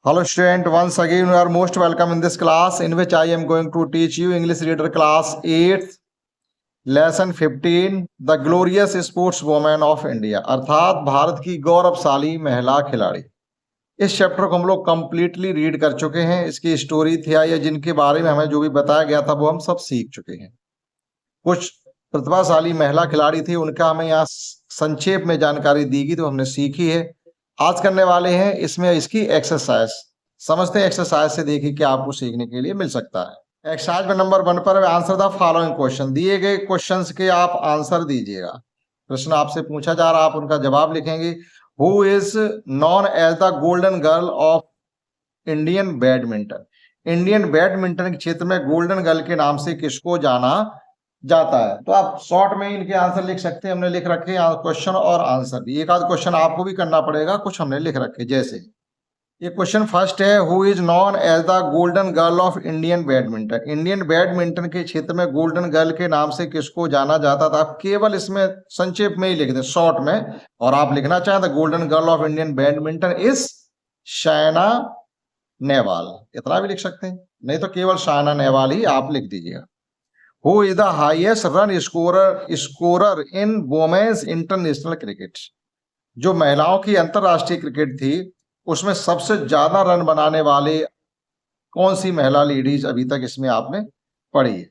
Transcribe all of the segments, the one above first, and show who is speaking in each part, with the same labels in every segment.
Speaker 1: Hello student, once again you are most welcome in this class in which I am going to teach you English Reader class 8th lesson 15 The Glorious Sportswoman of India अर्थात भारत की गौरवशाली महिला खिलाड़ी। इस chapter को हम लोग completely read कर चुके हैं। इसकी स्टोरी थी या जिनके बारे में हमें जो भी बताया गया था वो हम सब सीख चुके हैं। कुछ प्रतिभाशाली महिला खिलाड़ी थी, उनका हमें यहाँ संक्षेप में जानकारी दी गई तो हमने सीखी है। आज करने वाले हैं इसमें इसकी एक्सरसाइज। समझते हैं एक्सरसाइज से, देखिए क्या आपको सीखने के लिए मिल सकता है। एक्सरसाइज में नंबर 1 पर आंसर द फॉलोइंग क्वेश्चन, दिए गए क्वेश्चंस के आप आंसर दीजिएगा। प्रश्न आपसे पूछा जा रहा, आप उनका जवाब लिखेंगे। Who is known as the golden girl of Indian badminton? Indian badminton के क्षेत्र में गोल्डन गर्ल के नाम से किसको जाना जाता है? तो आप शॉर्ट में इनके आंसर लिख सकते हैं। हमने लिख रखे क्वेश्चन और आंसर भी। एक आध क्वेश्चन आपको भी करना पड़ेगा, कुछ हमने लिख रखे। जैसे ये क्वेश्चन फर्स्ट है, who is known as the golden girl of Indian badminton? Indian badminton के क्षेत्र में गोल्डन गर्ल के नाम से किसको जाना जाता था? आप केवल इसमें संक्षेप में ही लिख दें, शॉर्ट में। और आप लिखना चाहें the golden girl of Indian badminton is Saina Nehwal, इतना भी लिख सकते हैं। नहीं तो केवल साइना नेहवाल ही आप लिख दीजिएगा। Who is the highest run scorer in women's international cricket? जो महिलाओं की अंतरराष्ट्रीय क्रिकेट थी उसमें सबसे ज्यादा रन बनाने वाले कौन सी महिला लेडीज अभी तक इसमें आपने पढ़ी है?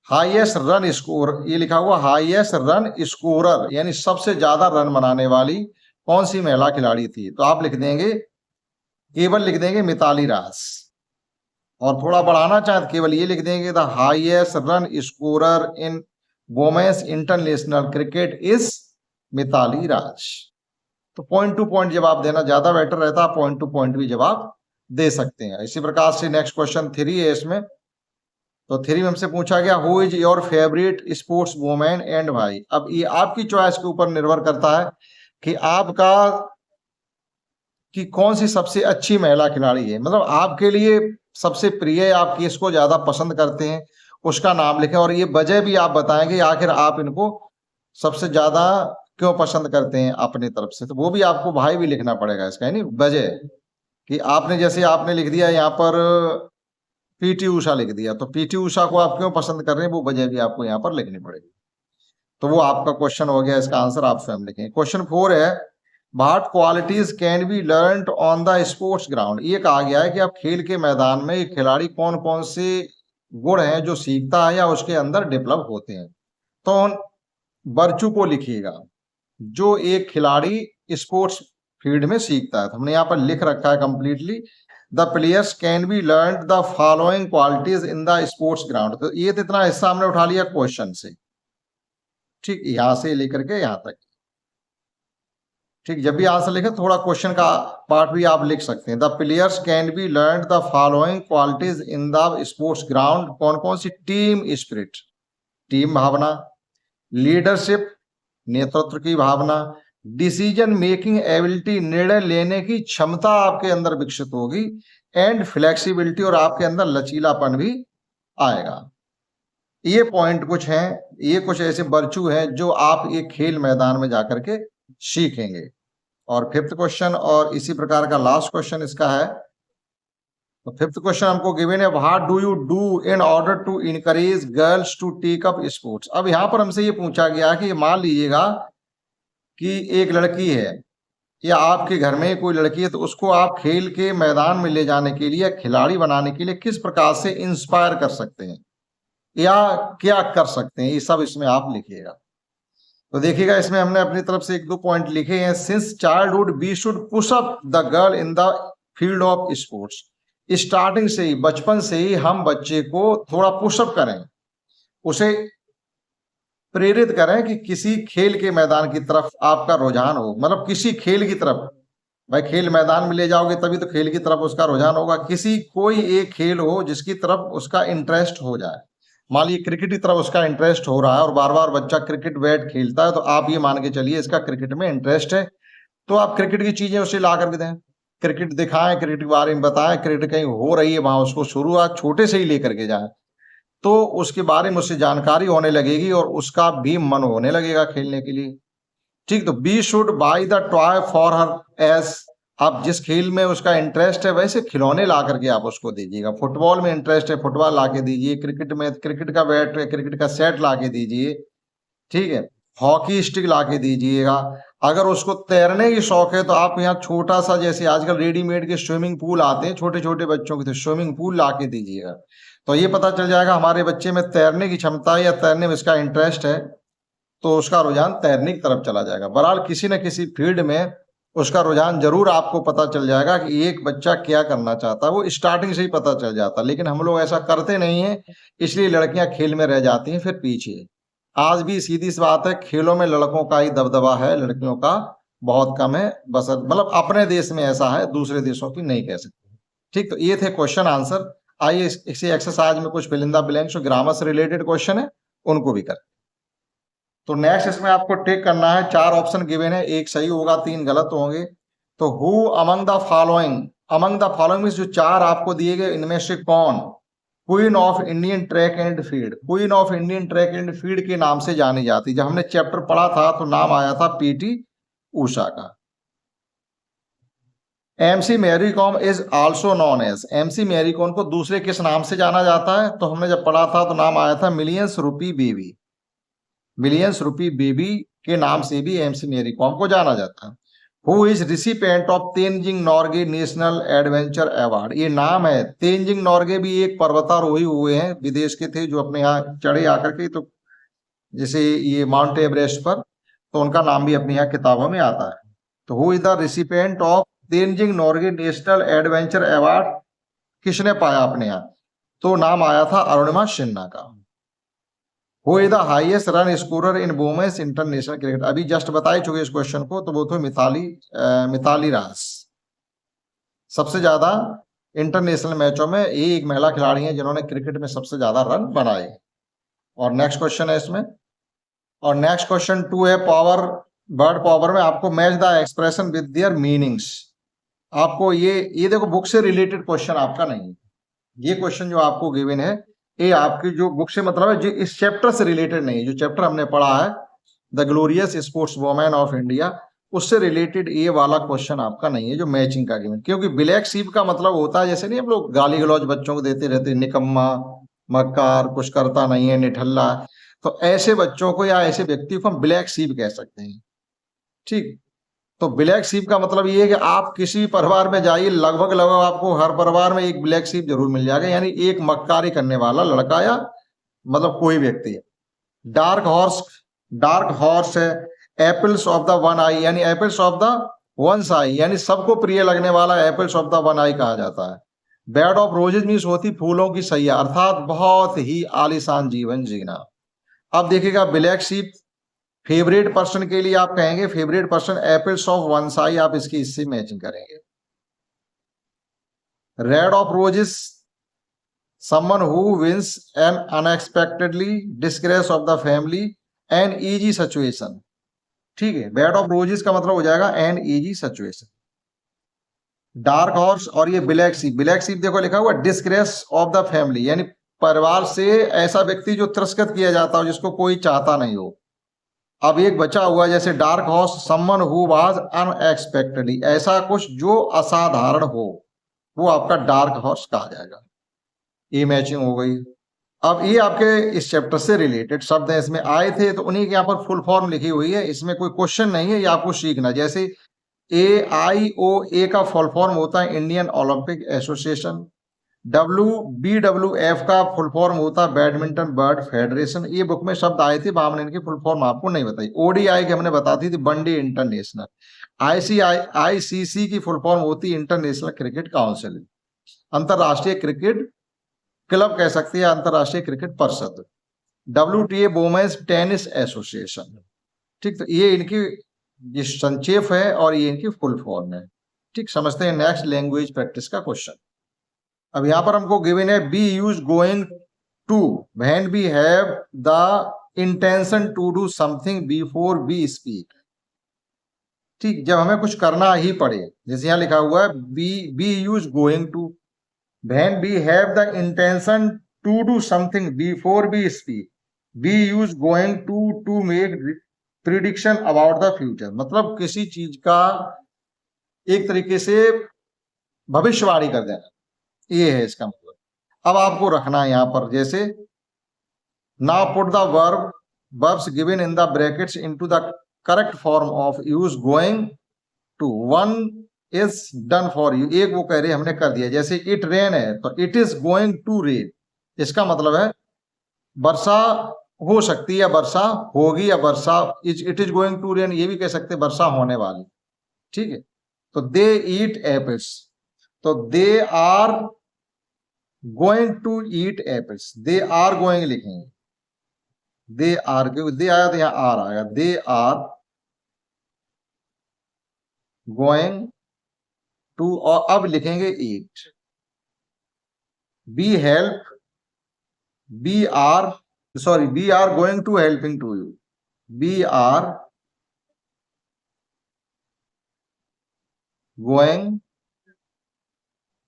Speaker 1: हाईएस्ट रन स्कोर, ये लिखा हुआ हाईएस्ट रन स्कोरर, यानी सबसे ज्यादा रन बनाने वाली कौन सी महिला खिलाड़ी थी? तो आप लिख देंगे, केवल लिख देंगे मिताली राज। और थोड़ा बढ़ाना चाहे तो केवल ये लिख देंगे the highest run scorer in women's international cricket is Mithali Raj. तो पॉइंट टू पॉइंट जवाब देना ज्यादा बेटर रहता है, पॉइंट टू पॉइंट भी जवाब दे सकते हैं। इसी प्रकार से नेक्स्ट क्वेश्चन 3 है इसमें। तो 3 में हमसे पूछा गया, who is your favourite sports women and why? अब ये आपकी चॉइस के ऊपर निर्भर करता है कि आपका कि कौन सी सबसे अच्छी महिला खिलाड़ी है, मतलब आपके लिए सबसे प्रिय, आप किसको ज्यादा पसंद करते हैं उसका नाम लिखें। और ये वजह भी आप बताएंगे आखिर आप इनको सबसे ज्यादा क्यों पसंद करते हैं अपनी तरफ से। तो वो भी आपको भाई भी लिखना पड़ेगा इसका, यानी वजह कि आपने जैसे आपने लिख दिया यहाँ पर पीटी उषा लिख दिया, तो पीटी उषा को आप क्यों पसंद कर रहे हैं वो वजह भी आपको यहाँ पर लिखनी पड़ेगी। तो वो आपका क्वेश्चन हो गया, इसका आंसर आप स्वयं लिखें। क्वेश्चन 4 है, what qualities can be learned on the sports ground? ये कहा गया है कि अब खेल के मैदान में एक खिलाड़ी कौन कौन से गुण हैं जो सीखता है या उसके अंदर डेवलप होते हैं। तो वर्चू को लिखिएगा जो एक खिलाड़ी स्पोर्ट्स फील्ड में सीखता है। तो हमने यहाँ पर लिख रखा है completely, the players can be learn the following qualities in the sports ground. तो ये तो इतना हिस्सा हमने उठा लिया क्वेश्चन से, ठीक, यहां से लेकर के यहां तक, ठीक। जब भी आंसर लिखे थोड़ा क्वेश्चन का पार्ट भी आप लिख सकते हैं। The players can be learn the following qualities in the sports ground. कौन कौन सी? टीम स्पिरिट, टीम भावना, लीडरशिप, नेतृत्व की भावना, डिसीजन मेकिंग एबिलिटी, निर्णय लेने की क्षमता आपके अंदर विकसित होगी, एंड फ्लेक्सिबिलिटी, और आपके अंदर लचीलापन भी आएगा। ये पॉइंट कुछ हैं, ये कुछ ऐसे वर्चू हैं जो आप एक खेल मैदान में जाकर के सीखेंगे। और 5th क्वेश्चन और इसी प्रकार का लास्ट क्वेश्चन इसका है। तो 5th क्वेश्चन हमको गिवन है, what do you do in order to encourage girls to take up sports? अब यहाँ पर हमसे ये पूछा गया कि मान लीजिएगा कि एक लड़की है या आपके घर में कोई लड़की है, तो उसको आप खेल के मैदान में ले जाने के लिए, खिलाड़ी बनाने के लिए किस प्रकार से इंस्पायर कर सकते हैं या क्या कर सकते हैं, ये सब इसमें आप लिखिएगा। तो देखिएगा इसमें हमने अपनी तरफ से 1-2 पॉइंट लिखे हैं। Since childhood we should push up the girl in the field of sports. Starting से ही, बचपन से ही हम बच्चे को थोड़ा पुशअप करें, उसे प्रेरित करें कि किसी खेल के मैदान की तरफ आपका रुझान हो, मतलब किसी खेल की तरफ। भाई खेल मैदान में ले जाओगे तभी तो खेल की तरफ उसका रुझान होगा। किसी कोई एक खेल हो जिसकी तरफ उसका इंटरेस्ट हो जाए। मान लीजिए क्रिकेट की तरफ उसका इंटरेस्ट हो रहा है और बार बार बच्चा क्रिकेट बैट खेलता है, तो आप ये मान के चलिए इसका क्रिकेट में इंटरेस्ट है, तो आप क्रिकेट की चीजें उसे ला करके दें, क्रिकेट दिखाएं, क्रिकेट के बारे में बताएं, क्रिकेट कहीं हो रही है वहां उसको शुरुआत छोटे से ही लेकर के जाएं, तो उसके बारे में उससे जानकारी होने लगेगी और उसका भी मन होने लगेगा खेलने के लिए। ठीक, तो we should buy the toy for her age आप जिस खेल में उसका इंटरेस्ट है वैसे खिलौने ला करके आप उसको दीजिएगा। फुटबॉल में इंटरेस्ट है, फुटबॉल ला के दीजिए। क्रिकेट में क्रिकेट का बैट, क्रिकेट का सेट ला के दीजिए, ठीक है। हॉकी स्टिक ला के दीजिएगा। अगर उसको तैरने की शौक है तो आप यहाँ छोटा सा, जैसे आजकल रेडीमेड के स्विमिंग पूल आते हैं छोटे छोटे बच्चों के, तो स्विमिंग पूल ला के दीजिएगा। तो ये पता चल जाएगा हमारे बच्चे में तैरने की क्षमता है या तैरने में इसका इंटरेस्ट है, तो उसका रुझान तैरने की तरफ चला जाएगा। बहरहाल किसी न किसी फील्ड में उसका रुझान जरूर आपको पता चल जाएगा कि एक बच्चा क्या करना चाहता है, वो स्टार्टिंग से ही पता चल जाता है। लेकिन हम लोग ऐसा करते नहीं है, इसलिए लड़कियां खेल में रह जाती हैं फिर पीछे। आज भी सीधी सी बात है, खेलों में लड़कों का ही दबदबा है, लड़कियों का बहुत कम है। बस मतलब अपने देश में ऐसा है, दूसरे देशों की नहीं कह सकते। ठीक, तो ये थे क्वेश्चन आंसर। आइए इसी एक्सरसाइज में कुछ फिल इन द ब्लैंक्स जो ग्रामर से रिलेटेड क्वेश्चन है उनको भी कर। तो नेक्स्ट इसमें आपको टिक करना है। 4 ऑप्शन गिवन है, एक सही होगा 3 गलत होंगे। तो who among the following, among the following में जो 4 आपको दिए गए इनमें से कौन queen of Indian track and field, queen of Indian track and field के नाम से जानी जाती। जब हमने चैप्टर पढ़ा था तो नाम आया था पीटी उषा का। MC Mary Kom is also known as, MC Mary Kom को दूसरे किस नाम से जाना जाता है, तो हमने जब पढ़ा था तो नाम आया था मिलियंस रुपी बेबी, मिलियंस रुपी बेबी के नाम से भी एमसी मैरी कॉम को जाना जाता है। Who is recipient of Tenzing Norgay national adventure award, ये नाम है। तेनजिंग नॉर्गे भी एक पर्वतारोही हुए हैं, विदेश के थे, जो अपने यहाँ चढ़े आकर के, तो जैसे ये माउंट एवरेस्ट पर, तो उनका नाम भी अपने यहाँ किताबों में आता है। तो who is the recipient of Tenzing Norgay national adventure award किसने पाया अपने यहाँ, तो नाम आया था अरुणिमा सिन्हा का। Who is the highest run scorer in women's international cricket, अभी जस्ट बता ही चुके इस क्वेश्चन को, तो वो तो मिताली राज। सबसे ज्यादा इंटरनेशनल मैचों में ये एक महिला खिलाड़ी है जिन्होंने क्रिकेट में सबसे ज्यादा रन बनाए। और नेक्स्ट क्वेश्चन है इसमें, और नेक्स्ट क्वेश्चन 2 है पावर, वर्ड पावर में आपको match the expression with their meanings. आपको ये देखो बुक से रिलेटेड क्वेश्चन आपका नहीं है, ये क्वेश्चन जो आपको गिवन है ये आपकी जो बुक से मतलब है, जो इस चैप्टर से रिलेटेड नहीं है। जो चैप्टर हमने पढ़ा है the glorious sports women of India, उससे रिलेटेड ये वाला क्वेश्चन आपका नहीं है जो मैचिंग का गिवन। क्योंकि ब्लैक शीप का मतलब होता है, जैसे नहीं हम लोग गाली गलौज बच्चों को देते रहते, निकम्मा, मक्कार, कुछ करता नहीं है, निठल्ला, तो ऐसे बच्चों को या ऐसे व्यक्ति को हम ब्लैक शीप कह सकते हैं। ठीक, तो ब्लैक शीप का मतलब ये है कि आप किसी परिवार में जाइए, लगभग लगभग आपको हर परिवार में एक ब्लैक शीप जरूर मिल जाएगा, यानी एक मक्कारी करने वाला लड़का या मतलब कोई व्यक्ति है। डार्क हॉर्स है। एप्पल्स ऑफ द वन आई, यानी एप्पल्स ऑफ द वन आई, यानी सबको प्रिय लगने वाला एप्पल्स ऑफ द वन आई कहा जाता है। बेड ऑफ रोजेज मीन्स होती फूलों की सैया, अर्थात बहुत ही आलीशान जीवन जीना। अब देखिएगा ब्लैक शीप फेवरेट पर्सन के लिए आप कहेंगे favourite person apples of one's eye, आप इसकी इससे मैचिंग करेंगे। Bed of roses someone who wins an unexpectedly disgrace of the family an easy situation. ठीक है, बेड ऑफ रोजेस का मतलब हो जाएगा an easy situation. Dark horse और ये ब्लैक शीप, ब्लैक शीप देखो लिखा हुआ डिस्ग्रेस ऑफ द फैमिली, यानी परिवार से ऐसा व्यक्ति जो तिरस्कृत किया जाता हो, जिसको कोई चाहता नहीं हो। अब एक बचा हुआ जैसे dark horse someone who was unexpectedly, ऐसा कुछ जो असाधारण हो, वो आपका डार्क हॉर्स कहा जाएगा। ये मैचिंग हो गई। अब ये आपके इस चैप्टर से रिलेटेड शब्द हैं, इसमें आए थे, तो उन्हीं के यहाँ पर फुल फॉर्म लिखी हुई है, इसमें कोई क्वेश्चन नहीं है, ये आपको सीखना। जैसे AIOA का फुल फॉर्म होता है इंडियन ओलंपिक एसोसिएशन। WBWF का फुल फॉर्म होता है बैडमिंटन वर्ल्ड फेडरेशन। ये बुक में शब्द आए थे, हमने इनकी फुल फॉर्म आपको नहीं बताई। ODI की हमने बताती थी वनडे इंटरनेशनल। ICC की फुल फॉर्म होती है इंटरनेशनल क्रिकेट काउंसिल, अंतरराष्ट्रीय क्रिकेट क्लब कह सकती है, अंतरराष्ट्रीय क्रिकेट परिषद। WTA women's tennis association. ठीक, तो ये इनकी ये संक्षेप है और ये इनकी फुल फॉर्म है। ठीक, समझते हैं नेक्स्ट लैंग्वेज प्रैक्टिस का क्वेश्चन। अब यहां पर हमको गिवन है we use going to when we have the intention to do something before we speak. ठीक, जब हमें कुछ करना ही पड़े, जैसे यहां लिखा हुआ है we use going to when we have the intention to do something before we speak. We use going to make prediction about the future, मतलब किसी चीज का एक तरीके से भविष्यवाणी कर देना, ये है इसका मतलब। अब आपको रखना है यहां पर, जैसे now put the verbs given in the brackets into the correct form of use going to. One is done for you, एक वो कह रहे हमने कर दिया, जैसे इट रेन है तो it is going to rain, इसका मतलब है वर्षा हो सकती है या वर्षा होगी, या वर्षा it is going to rain ये भी कह सकते हैं वर्षा होने वाली, ठीक है। तो दे ईट एप्पल्स, तो they are going to eat apples, they are going लिखेंगे, दे आर, क्योंकि दे आया तो यहां आर आएगा, दे आर गोइंग टू, और अब लिखेंगे eat. We help, we are, sorry we are going to helping to you, we are going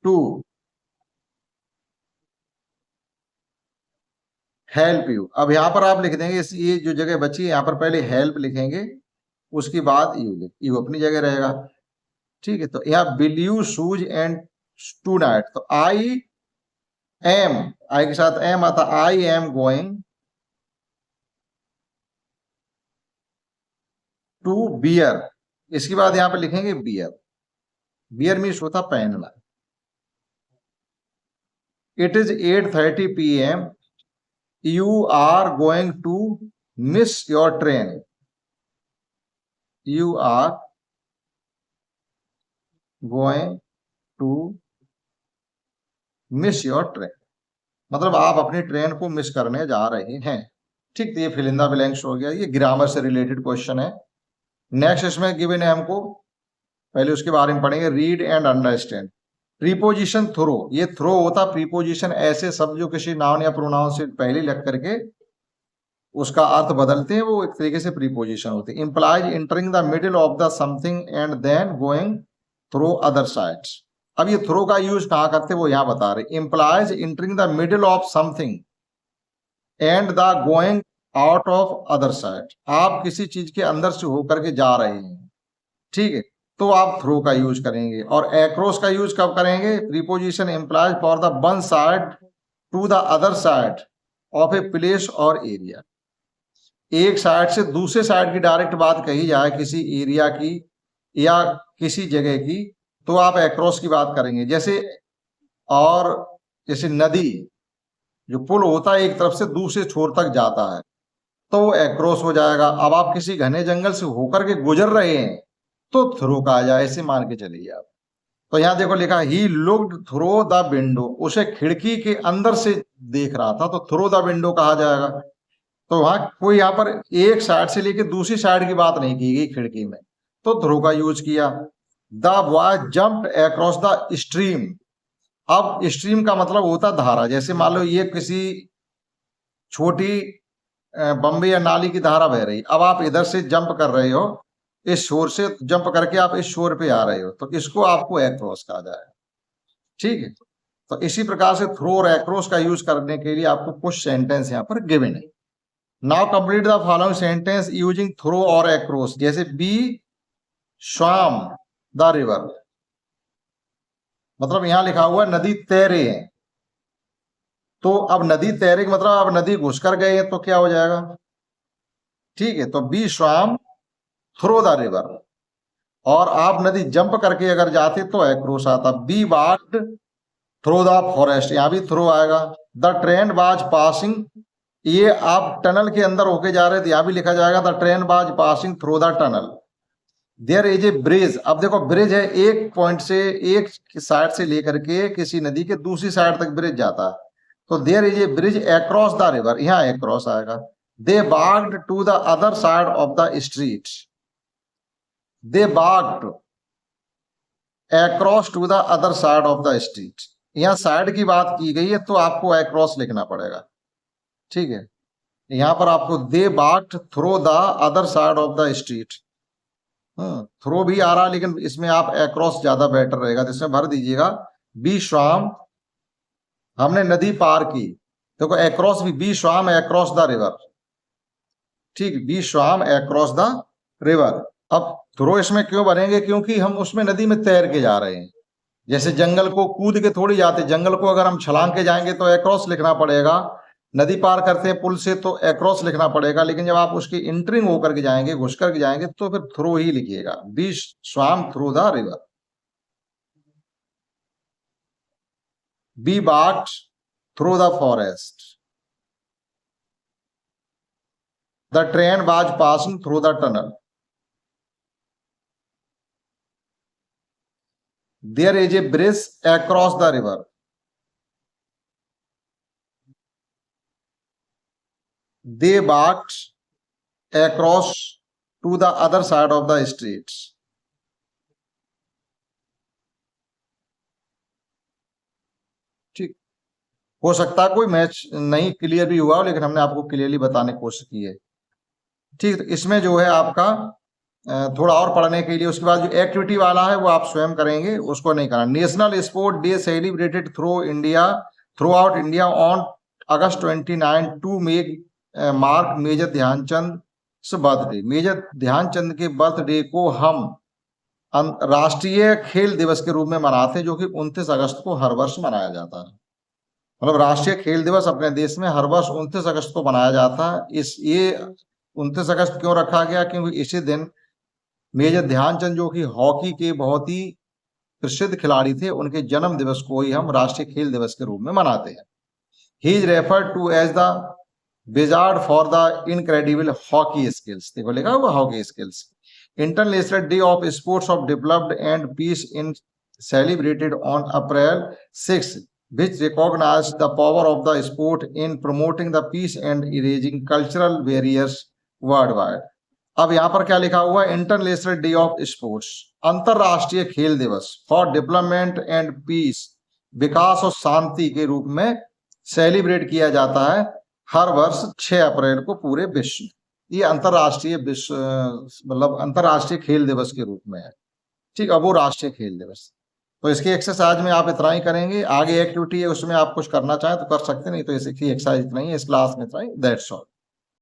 Speaker 1: to help you. अब यहां पर आप लिख देंगे, ये जो जगह बची है यहां पर पहले हेल्प लिखेंगे, उसके बाद यू अपनी जगह रहेगा, ठीक है। तो यहाँ will you shoes and tonight, तो आई एम, आई के साथ एम आता, I am going to beer, इसके बाद यहां पर लिखेंगे बियर, बियर मीन्स होता पहनना। It is 8:30 PM, you are going to miss your train, you are going to miss your train, मतलब आप अपनी ट्रेन को मिस करने जा रहे हैं, ठीक। तो ये फिल इन द ब्लैंक्स हो गया, ये ग्रामर से रिलेटेड क्वेश्चन है। नेक्स्ट इसमें गिवन है हमको, पहले उसके बारे में पढ़ेंगे, read and understand. Preposition through, ये थ्रो होता प्रीपोजिशन, ऐसे शब्द जो किसी नाउन या प्रोनाउन से पहले लग करके उसका अर्थ बदलते हैं, वो एक तरीके से प्रीपोजिशन होते हैं। Implies entering the middle of the something and then going through other sides. अब ये थ्रो का यूज कहाँ करते हैं वो यहाँ बता रहे, implies entering the middle of something and the going out of other side, आप किसी चीज के अंदर से होकर के जा रहे हैं, ठीक है, तो आप थ्रो का यूज करेंगे। और एक्रॉस का यूज कब करेंगे, preposition implies for the one side to the other side of a place और एरिया, एक साइड से दूसरे साइड की डायरेक्ट बात कही जाए किसी एरिया की या किसी जगह की, तो आप एक्रॉस की बात करेंगे। जैसे और जैसे नदी, जो पुल होता है एक तरफ से दूसरे छोर तक जाता है, तो वो एक्रॉस हो जाएगा। अब आप किसी घने जंगल से होकर के गुजर रहे हैं तो थ्रू का आ जाए, ऐसे मान के चलिए आप। तो यहाँ देखो लिखा, he looked through the window, उसे खिड़की के अंदर से देख रहा था, तो थ्रू द विंडो कहा जाएगा। तो वहां कोई यहाँ पर एक साइड से लेके दूसरी साइड की बात नहीं की गई खिड़की में, तो थ्रू का यूज किया। The boy jumped across the stream, अब स्ट्रीम का मतलब होता धारा, जैसे मान लो ये किसी छोटी बम्बे या नाली की धारा बह रही, अब आप इधर से जंप कर रहे हो, इस शोर से जंप करके आप इस शोर पे आ रहे हो, तो इसको आपको एक्रॉस कहा जाएगा, ठीक है। तो इसी प्रकार से थ्रू और एक्रॉस का यूज करने के लिए आपको कुछ सेंटेंस यहाँ पर गिवन है। Now complete the following sentence using through और एक्रॉस। जैसे बी स्वाम द रिवर, मतलब यहां लिखा हुआ है नदी तैरे हैं, तो अब नदी तैरे का मतलब अब नदी घुस कर गए हैं, तो क्या हो जाएगा, ठीक है। तो B swam through the river, और आप नदी जंप करके अगर जाते तो एक्रॉस आता। Be walked through the forest, यहां भी थ्रू आएगा। द ट्रेन वाज पासिंग, ये आप टनल के अंदर होके जा रहे थे, यहां भी लिखा जाएगा the train was passing through the tunnel. There is a bridge, अब देखो ब्रिज है, एक पॉइंट से एक साइड से लेकर के किसी नदी के दूसरी साइड तक ब्रिज जाता है, तो there is a bridge across the river, यहाँ अक्रॉस आएगा। They walked to the other side of the street, they walked across to the other side of the street, यहाँ साइड की बात की गई है तो आपको अक्रॉस लिखना पड़ेगा, ठीक है। यहां पर आपको they walked through the other side of the street, through भी आ रहा है लेकिन इसमें आप अक्रॉस ज्यादा बेटर रहेगा, तो इसमें भर दीजिएगा बी स्वाम, हमने नदी पार की, देखो अक्रॉस भी, बी स्वाम अक्रॉस द रिवर, ठीक, बी स्वाम अक्रॉस द रिवर। अब थ्रो इसमें क्यों बनेंगे, क्योंकि हम उसमें नदी में तैर के जा रहे हैं। जैसे जंगल को कूद के थोड़ी जाते, जंगल को अगर हम छलांग के जाएंगे तो एक्रॉस लिखना पड़ेगा, नदी पार करते हैं पुल से तो एक्रॉस लिखना पड़ेगा, लेकिन जब आप उसकी इंटरिंग होकर के जाएंगे, घुस करके जाएंगे, तो फिर थ्रो ही लिखिएगा, we swam through the river, we bat through the forest, the train was passing through the tunnel, there is a bridge across the river, they walked across to the other side of the streets. ठीक, हो सकता है कोई match नहीं clear भी हुआ, लेकिन हमने आपको क्लियरली बताने की कोशिश की है। ठीक, तो इसमें जो है आपका थोड़ा और पढ़ने के लिए, उसके बाद जो एक्टिविटी वाला है वो आप स्वयं करेंगे, उसको नहीं करना। National sport day celebrated throughout India on August 29 to make mark major Dhyanchand birthday. Major Dhyanchand के बर्थडे को हम राष्ट्रीय खेल दिवस के रूप में मनाते हैं, जो कि 29 अगस्त को हर वर्ष मनाया जाता है। मतलब राष्ट्रीय खेल दिवस अपने देश में हर वर्ष 29 अगस्त को मनाया जाता है। ये 29 अगस्त क्यों रखा गया, क्योंकि इसी दिन मेजर ध्यानचंद, जो कि हॉकी के बहुत ही प्रसिद्ध खिलाड़ी थे, उनके जन्म दिवस को ही हम राष्ट्रीय खेल दिवस के रूप में मनाते हैं। He is referred to as the wizard for the incredible hockey skills. देखो लिखा हुआ hockey skills. International day of sports of developed and peace in celebrated on April 6, which recognize the power of the sport in promoting the peace and erasing cultural barriers worldwide. अब यहाँ पर क्या लिखा हुआ है, इंटरनेशनल डे ऑफ स्पोर्ट्स, अंतरराष्ट्रीय खेल दिवस फॉर डेवलपमेंट एंड पीस, विकास और शांति के रूप में सेलिब्रेट किया जाता है हर वर्ष 6 अप्रैल को पूरे विश्व। ये अंतरराष्ट्रीय विश्व मतलब अंतरराष्ट्रीय खेल दिवस के रूप में है। ठीक, अब वो राष्ट्रीय खेल दिवस। तो इसकी एक्सरसाइज में आप इतना ही करेंगे। आगे एक्टिविटी है उसमें आप कुछ करना चाहें तो कर सकते, नहीं तो इसकी एक्सरसाइज इतना ही है, इस क्लास में इतना ही। That's all.